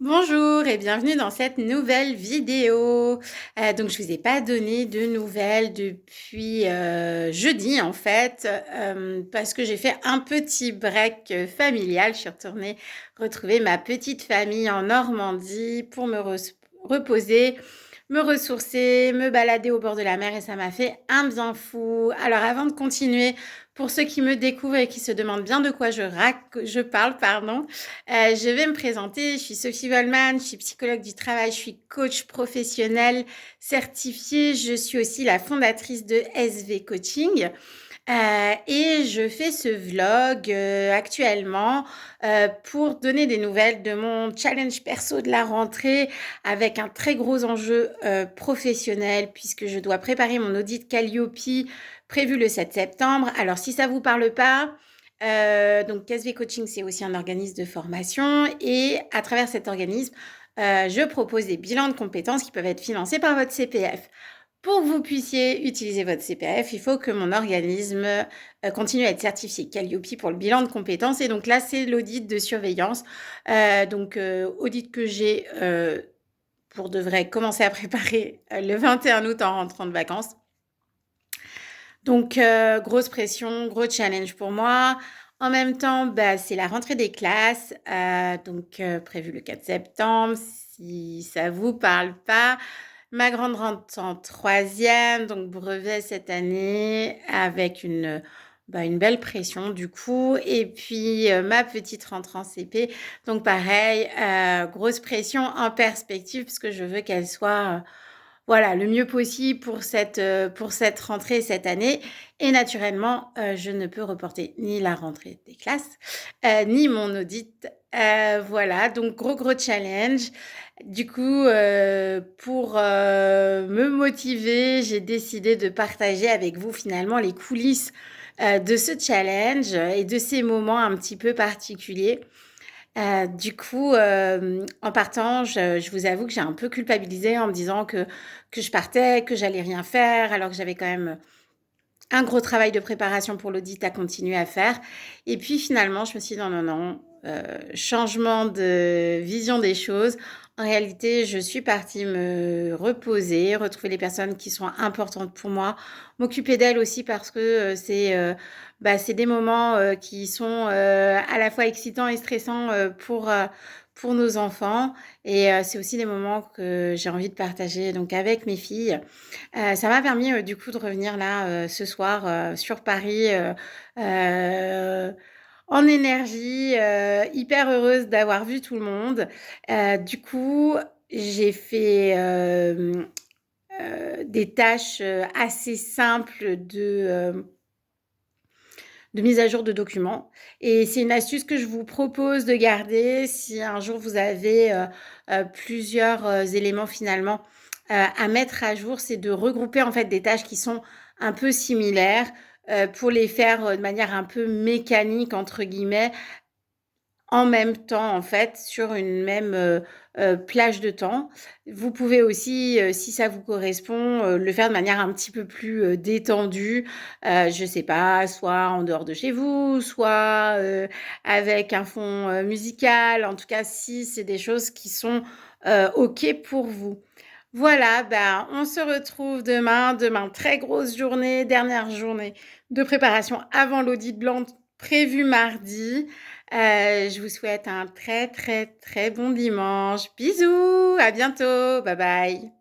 Bonjour et bienvenue dans cette nouvelle vidéo. Donc je vous ai pas donné de nouvelles depuis jeudi en fait, parce que j'ai fait un petit break familial. Je suis retournée retrouver ma petite famille en Normandie pour me reposer, me ressourcer, me balader au bord de la mer et ça m'a fait un bien fou. Alors avant de continuer, pour ceux qui me découvrent et qui se demandent bien de quoi je parle, pardon, je vais me présenter. Je suis Sophie Vollmann, je suis psychologue du travail, je suis coach professionnel certifiée. Je suis aussi la fondatrice de SV Coaching. Et je fais ce vlog actuellement pour donner des nouvelles de mon challenge perso de la rentrée avec un très gros enjeu professionnel puisque je dois préparer mon audit Calliope prévu le 7 septembre. Alors si ça vous parle pas, donc SV Coaching c'est aussi un organisme de formation et à travers cet organisme, je propose des bilans de compétences qui peuvent être financés par votre CPF. Pour que vous puissiez utiliser votre CPF, il faut que mon organisme continue à être certifié Calliope pour le bilan de compétences. Et donc là, c'est l'audit de surveillance. Audit que j'ai pour de vrai commencer à préparer le 21 août en rentrant de vacances. Donc, grosse pression, gros challenge pour moi. En même temps, c'est la rentrée des classes, prévu le 4 septembre. Si ça vous parle pas, ma grande rentre en troisième, donc brevet cette année, avec une belle pression du coup. Et puis ma petite rentrée en CP, donc pareil, grosse pression en perspective, parce que je veux qu'elle soit voilà, le mieux possible pour cette rentrée cette année. Et naturellement, je ne peux reporter ni la rentrée des classes, ni mon audit. Voilà, donc gros challenge. Du coup, pour me motiver, j'ai décidé de partager avec vous finalement les coulisses de ce challenge et de ces moments un petit peu particuliers. En partant, je vous avoue que j'ai un peu culpabilisé en me disant que je partais, que j'allais rien faire, alors que j'avais quand même un gros travail de préparation pour l'audit à continuer à faire. Et puis finalement, je me suis dit non, changement de vision des choses. En réalité, je suis partie me reposer, retrouver les personnes qui sont importantes pour moi, m'occuper d'elles aussi parce que c'est des moments qui sont à la fois excitants et stressants pour nos enfants. Et c'est aussi des moments que j'ai envie de partager donc avec mes filles. Ça m'a permis du coup de revenir là ce soir sur Paris euh, en énergie, hyper heureuse d'avoir vu tout le monde. Du coup, j'ai fait des tâches assez simples de mise à jour de documents. Et c'est une astuce que je vous propose de garder si un jour vous avez plusieurs éléments finalement à mettre à jour, c'est de regrouper en fait des tâches qui sont un peu similaires pour les faire de manière un peu mécanique entre guillemets en même temps, en fait, sur une même plage de temps. Vous pouvez aussi, si ça vous correspond, le faire de manière un petit peu plus détendue. Je sais pas, soit en dehors de chez vous, soit avec un fond musical. En tout cas, si c'est des choses qui sont OK pour vous. Voilà, on se retrouve demain. Demain, très grosse journée, dernière journée de préparation avant l'audit blanc prévu mardi. Je vous souhaite un très bon dimanche. Bisous, à bientôt, bye bye.